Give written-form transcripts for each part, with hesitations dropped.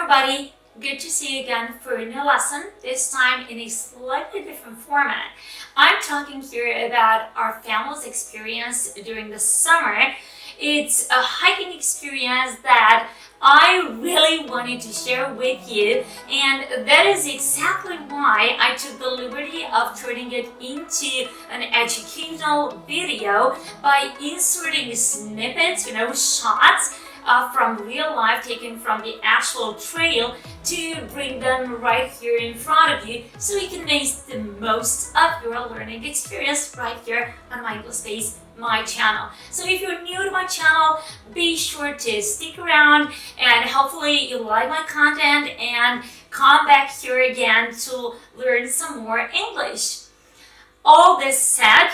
everybody, good to see you again for a new lesson, this time in a slightly different format. I'm talking here about our family's experience during the summer. It's a hiking experience that I really wanted to share with you, and that is exactly why I took the liberty of turning it into an educational video by inserting snippets, shots from real life taken from the actual trail to bring them right here in front of you so you can make the most of your learning experience right here on my English Space, my channel. So if you're new to my channel, be sure to stick around and hopefully you like my content and come back here again to learn some more English. All this said,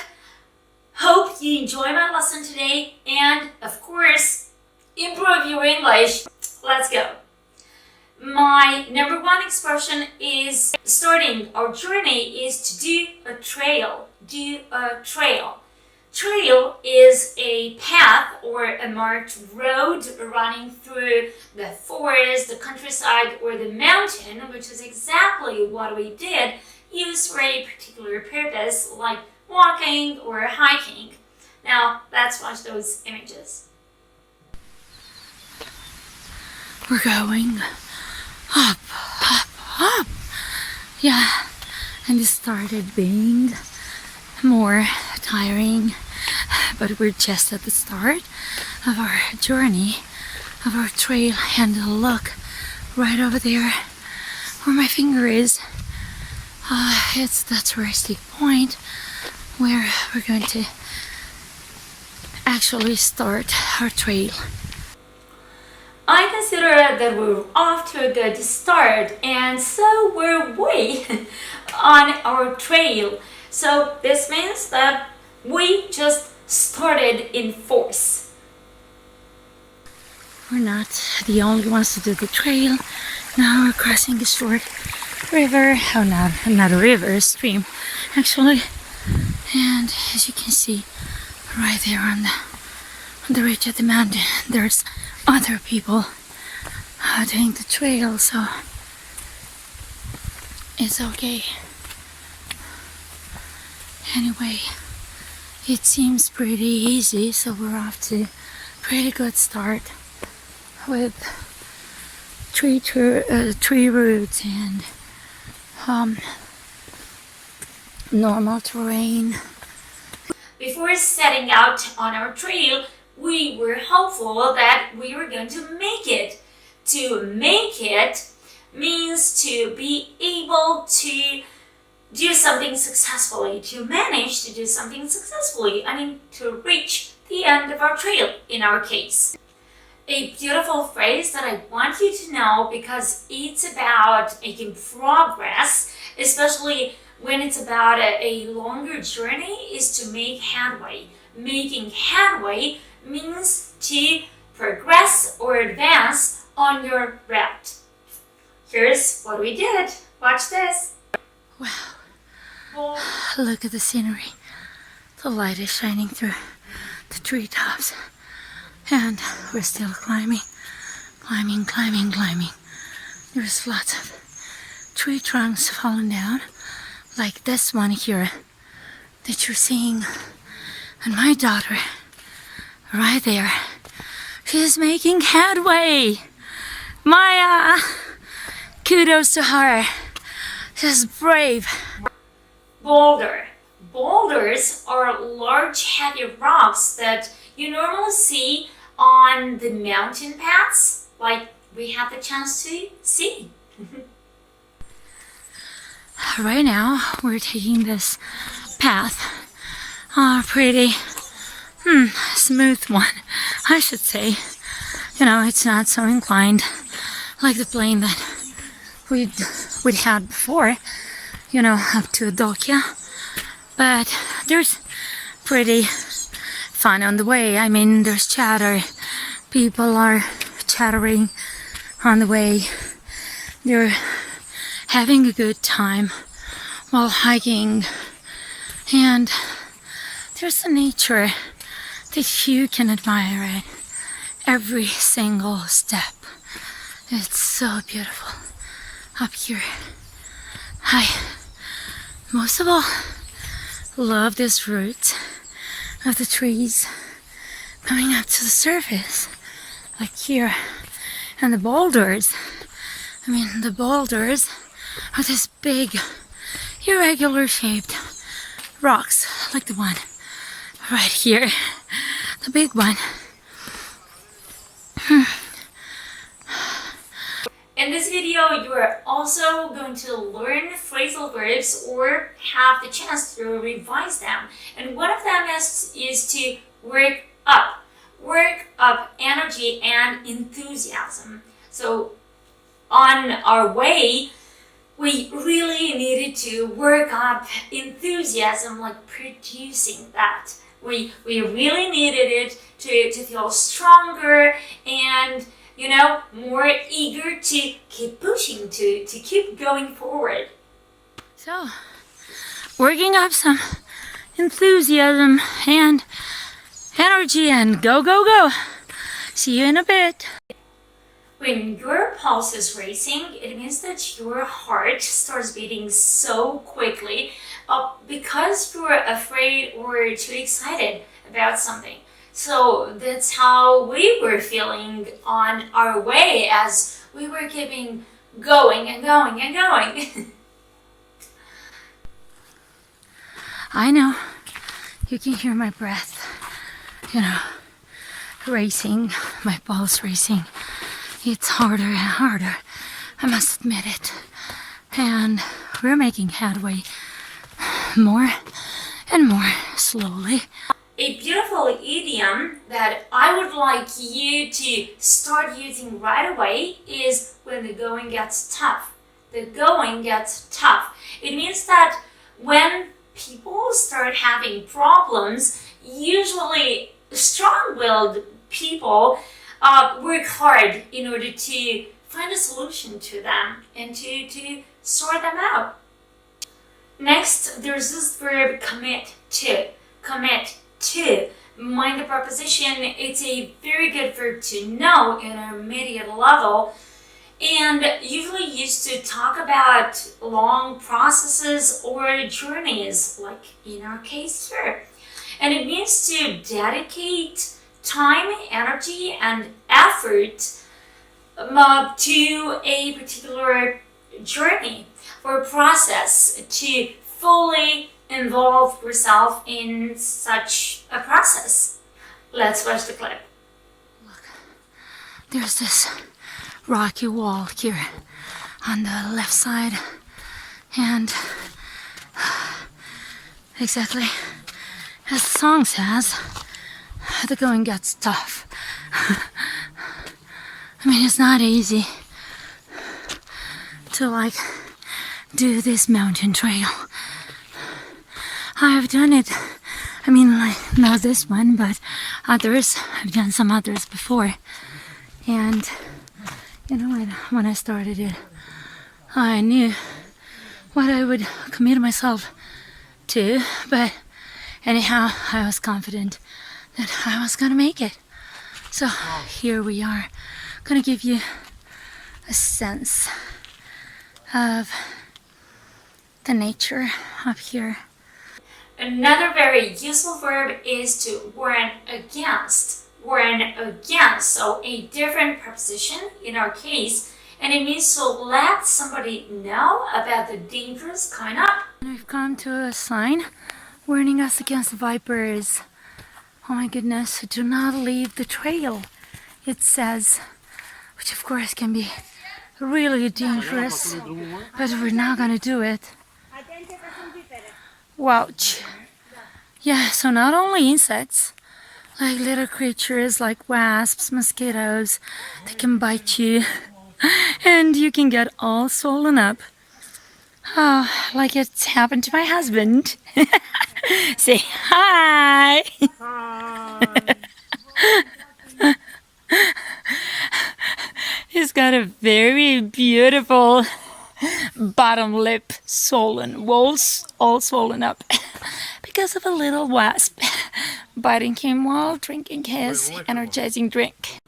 hope you enjoy my lesson today and of course, improve your English. Let's go. My number one expression is starting our journey is to do a trail. Do a trail. Trail is a path or a marked road running through the forest, the countryside, or the mountain, which is exactly what we did, used for a particular purpose like walking or hiking. Now, let's watch those images. We're going up, up, up. Yeah, and it started being more tiring, but we're just at the start of our journey, of our trail. And look, right over there where my finger is, it's the touristic point where we're going to actually start our trail. I consider that we're off to a good start, and so we're way on our trail. So this means that we just started in force. We're not the only ones to do the trail. Now we're crossing a short river. Oh, not a river, a stream, actually. And as you can see, right there on the ridge of the mountain, there's other people doing the trail, so it's okay. Anyway, it seems pretty easy, so we're off to a pretty good start with tree roots and normal terrain. Before setting out on our trail, we were hopeful that we were going to make it. To make it means to be able to do something successfully, to manage to do something successfully, to reach the end of our trail in our case. A beautiful phrase that I want you to know because it's about making progress, especially when it's about a longer journey, is to make headway. Making headway means to progress or advance on your route. Here's what we did. Watch this. Wow. Look at the scenery. The light is shining through the treetops. And we're still climbing. There's lots of tree trunks falling down, like this one here that you're seeing. And my daughter, right there, she's making headway. Maya, kudos to her. She's brave. Boulder. Boulders are large, heavy rocks that you normally see on the mountain paths, like we had the chance to see. Right now, we're taking this path. Pretty smooth one, I should say. It's not so inclined like the plane that we'd had before, up to Dokia. But there's pretty fun on the way. There's chatter. People are chattering on the way. They're having a good time while hiking. And there's a nature that you can admire at every single step. It's so beautiful up here. I most of all love this root of the trees coming up to the surface, like here. And the boulders, I mean, the boulders are this big, irregular shaped rocks, like the one right here, the big one. In this video, you are also going to learn phrasal verbs or have the chance to revise them. And one of them is to work up energy and enthusiasm. So on our way, we really needed to work up enthusiasm, like producing that. We really needed it to feel stronger and, you know, more eager to keep pushing, to keep going forward. So, working up some enthusiasm and energy and go, go, go. See you in a bit. When your pulse is racing, it means that your heart starts beating so quickly because you're afraid or too excited about something. So that's how we were feeling on our way as we were keeping going and going and going. I know, you can hear my breath, you know, racing, my pulse racing. It's harder and harder, I must admit it. And we're making headway more and more slowly. A beautiful idiom that I would like you to start using right away is when the going gets tough. The going gets tough. It means that when people start having problems, usually strong-willed people work hard in order to find a solution to them and to sort them out. Next, there's this verb commit to. Commit to. Mind the preposition, it's a very good verb to know in an immediate level and usually used to talk about long processes or journeys, like in our case here. And it means to dedicate time, energy, and effort to a particular journey or process, to fully involve yourself in such a process. Let's watch the clip. Look, there's this rocky wall here on the left side, and exactly as the song says, the going gets tough. I mean, it's not easy to like do this mountain trail. I've done it, I mean, like, not this one, but others. I've done some others before. And, you know, when I started it, I knew what I would commit myself to, but anyhow, I was confident that I was gonna make it. So here we are, gonna give you a sense of the nature up here. Another very useful verb is to warn against. Warn against, so a different preposition in our case, and it means to let somebody know about the dangers coming up. We've come to a sign warning us against vipers. Oh my goodness, do not leave the trail, it says, which of course can be really dangerous, but we're not gonna do it. Ouch. Yeah, so not only insects, like little creatures like wasps, mosquitoes, they can bite you and you can get all swollen up. Oh, like it's happened to my husband. Say hi. Hi. He's got a very beautiful bottom lip swollen, walls all swollen up because of a little wasp biting him while drinking his energizing drink.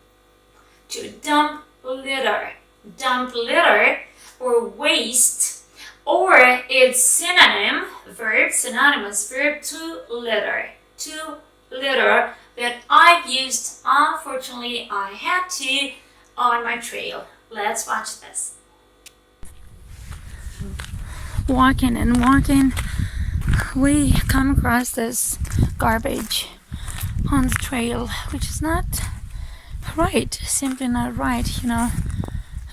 To dump litter. dump litter or waste, or it's synonymous verb to litter. To litter that I've used, unfortunately, I had to on my trail. Let's watch this. Walking and walking, we come across this garbage on the trail, which is not right, simply not right, you know.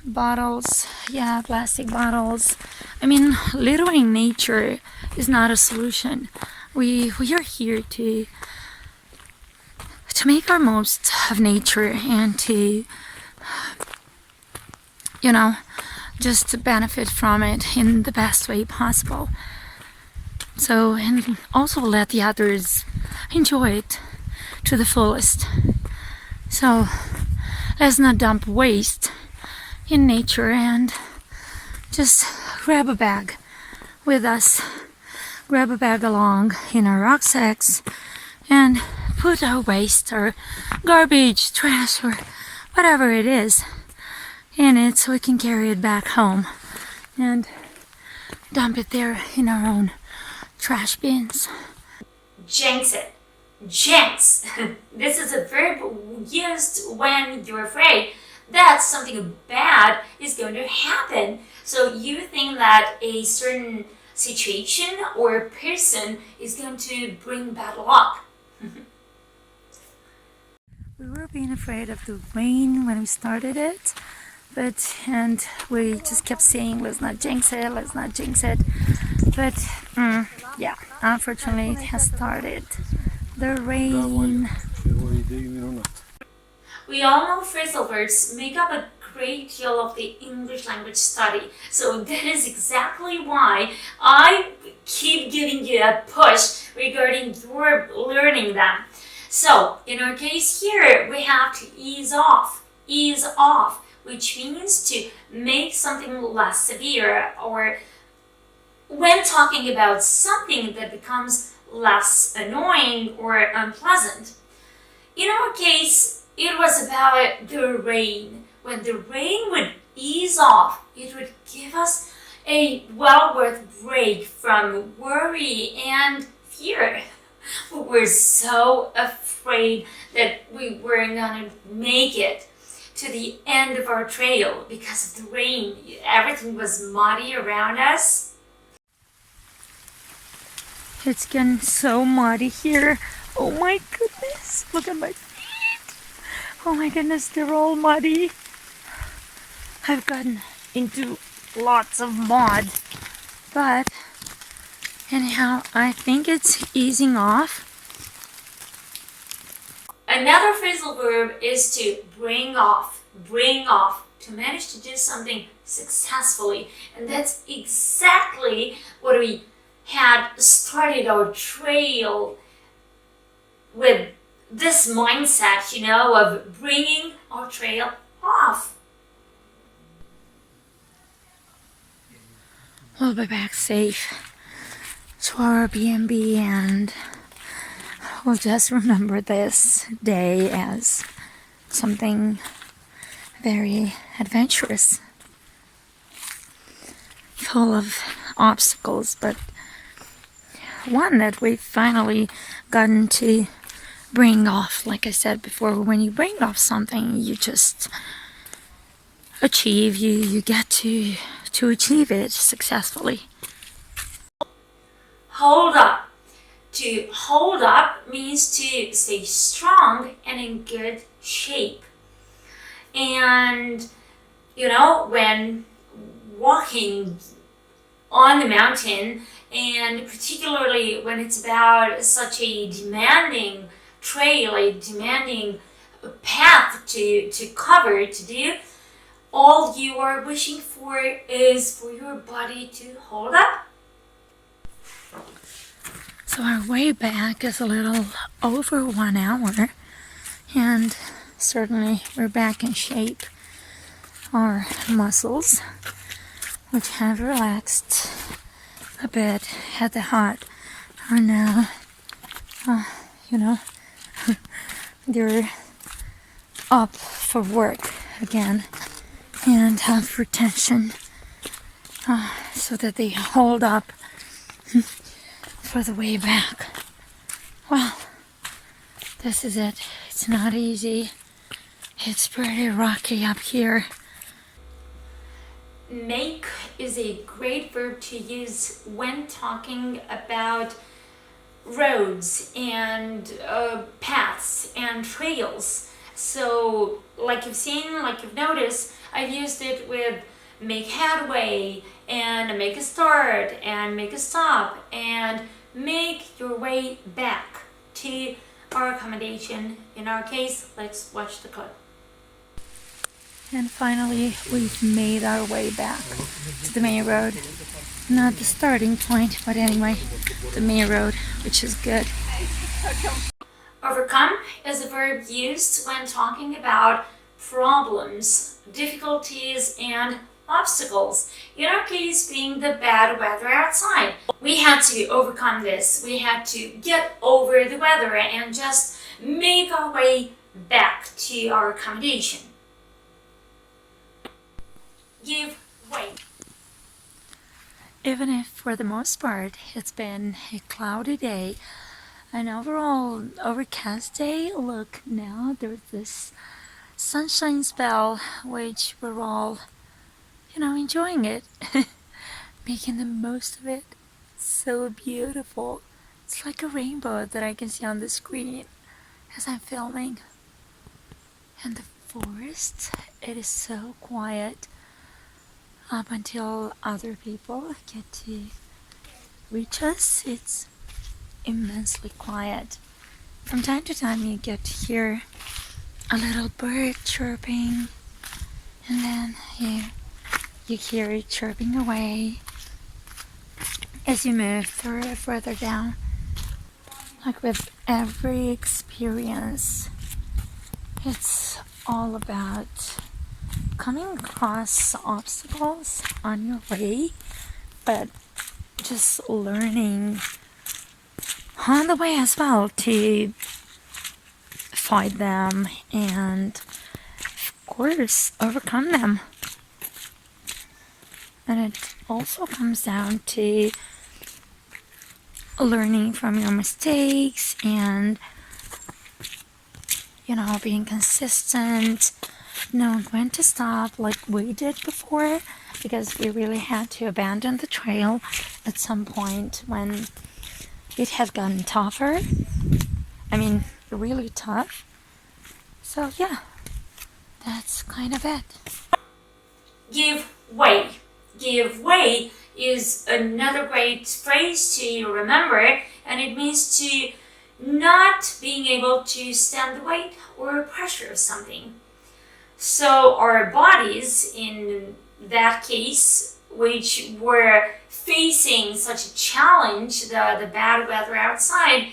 Bottles, yeah, plastic bottles. I mean, littering nature is not a solution. We are here to make our most of nature and to, you know, just to benefit from it in the best way possible. So, and also let the others enjoy it to the fullest. So, let's not dump waste in nature and just grab a bag with us. Grab a bag along in our rucksacks and put our waste or garbage, trash, or whatever it is in it so we can carry it back home and dump it there in our own trash bins. Jinx it. Jinx. This is a verb used when you're afraid that something bad is going to happen. So you think that a certain situation or person is going to bring bad luck. We were being afraid of the rain when we started it, and we just kept saying, let's not jinx it, let's not jinx it. But yeah, unfortunately it has started. The rain. We all know phrasal verbs make up a great deal of the English language study. So that is exactly why I keep giving you a push regarding your learning them. So in our case here, we have to ease off, which means to make something less severe, or when talking about something that becomes less annoying or unpleasant. In our case, it was about the rain. When the rain would ease off, it would give us a well-worth break from worry and fear. We were so afraid that we weren't going to make it to the end of our trail because of the rain. Everything was muddy around us. It's getting so muddy here. Oh my goodness, look at my feet. Oh my goodness, they're all muddy. I've gotten into lots of mud, but anyhow, I think it's easing off. Another phrasal verb is to bring off, to manage to do something successfully. And that's exactly what we had started our trail with, this mindset, you know, of bringing our trail off. We'll be back safe to our B&B, and we'll just remember this day as something very adventurous, full of obstacles, but one that we've finally gotten to bring off. Like I said before, when you bring off something, you just achieve, you get to achieve it successfully. Hold up. To hold up means to stay strong and in good shape. And, you know, when walking on the mountain, and particularly when it's about such a demanding trail, a demanding path to cover, to do, all you are wishing for is for your body to hold up. So our way back is a little over 1 hour, and certainly we're back in shape. Our muscles, which have relaxed a bit at the heart, are now, you know, they're up for work again. and have retention so that they hold up for the way back. Well, this is it. It's not easy. It's pretty rocky up here. Make is a great verb to use when talking about roads and paths and trails. So like you've seen, like you've noticed, I've used it with make headway and make a start and make a stop and make your way back to our accommodation. In our case, let's watch the code. And finally, we've made our way back to the main road. Not the starting point, but anyway, the main road, which is good. Overcome is a verb used when talking about problems, difficulties, and obstacles. In our case, being the bad weather outside. We had to overcome this. We had to get over the weather and just make our way back to our accommodation. Give way. Even if for the most part it's been a cloudy day, an overall overcast day, look now there's this sunshine spell which we're all, enjoying it, making the most of it. So beautiful. It's like a rainbow that I can see on the screen as I'm filming. And the forest, it is so quiet. Up until other people get to reach us, it's immensely quiet. From time to time you get to hear a little bird chirping, and then you hear it chirping away as you move further down. Like with every experience, it's all about coming across obstacles on your way, but just learning on the way as well to fight them and of course overcome them. And it also comes down to learning from your mistakes and being consistent, knowing when to stop like we did before, because we really had to abandon the trail at some point when it had gotten tougher. I mean, really tough. So yeah, that's kind of it. Give way. Give way is another great phrase to remember, and it means to not being able to stand the weight or pressure of something. So our bodies, in that case, which were facing such a challenge, the bad weather outside,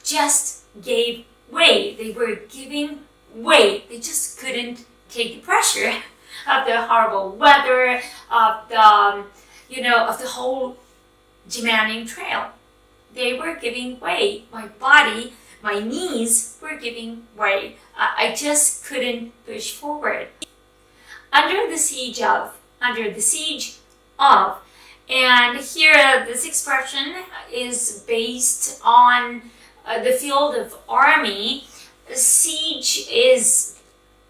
just gave way. They were giving way. They just couldn't take the pressure of the horrible weather, of the whole demanding trail. They were giving way. My body, my knees were giving way. I just couldn't push forward. Under the siege of. And here this expression is based on the field of army. Siege is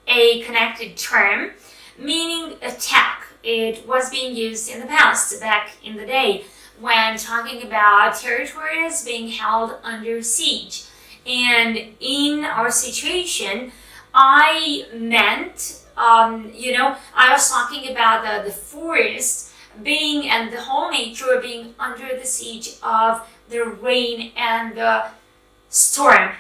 a connected term meaning attack. It was being used in the past, back in the day, when talking about territories being held under siege. And in our situation, I meant, I was talking about the forest being and the whole nature being under the siege of the rain and the storm,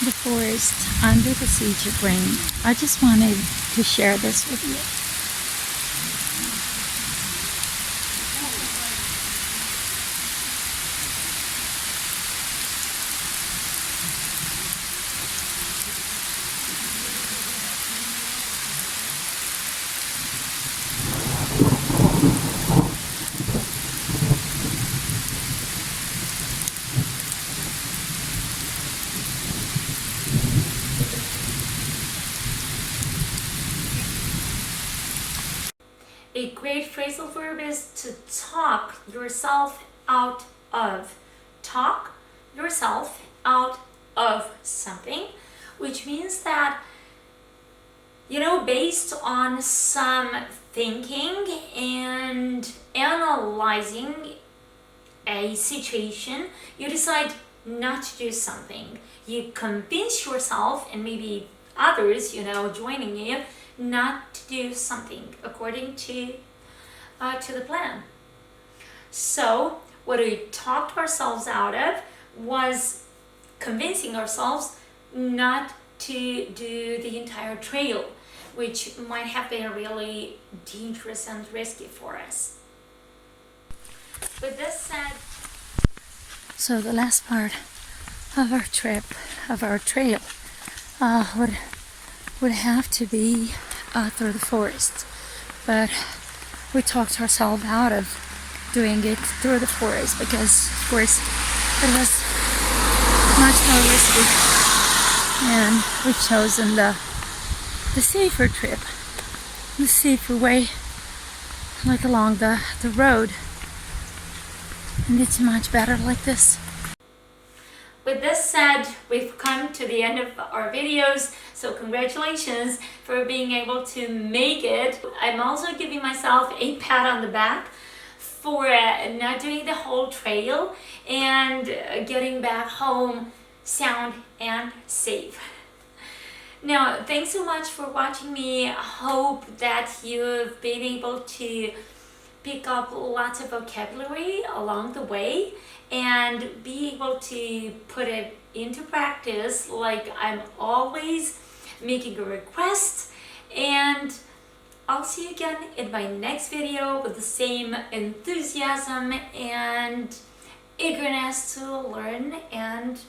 The forest under the siege of rain. I just wanted to share this with you. A great phrasal verb is to talk yourself out of. Talk yourself out of something, which means that, based on some thinking and analyzing a situation, you decide not to do something. You convince yourself and maybe others, joining you, not to do something according to the plan. So what we talked ourselves out of was convincing ourselves not to do the entire trail, which might have been really dangerous and risky for us. With this said, so the last part of our trip, of our trail, would have to be through the forest, but we talked ourselves out of doing it through the forest because, of course, it was much more risky, and we've chosen the safer trip, the safer way, like along the road, and it's much better like this. with this said, we've come to the end of our videos, so congratulations for being able to make it. I'm also giving myself a pat on the back for not doing the whole trail and getting back home sound and safe. Now, thanks so much for watching me. I hope that you've been able to pick up lots of vocabulary along the way and be able to put it into practice, like I'm always making a request. And I'll see you again in my next video with the same enthusiasm and eagerness to learn and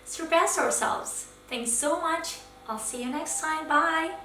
surpass ourselves. Thanks so much. I'll see you next time. Bye.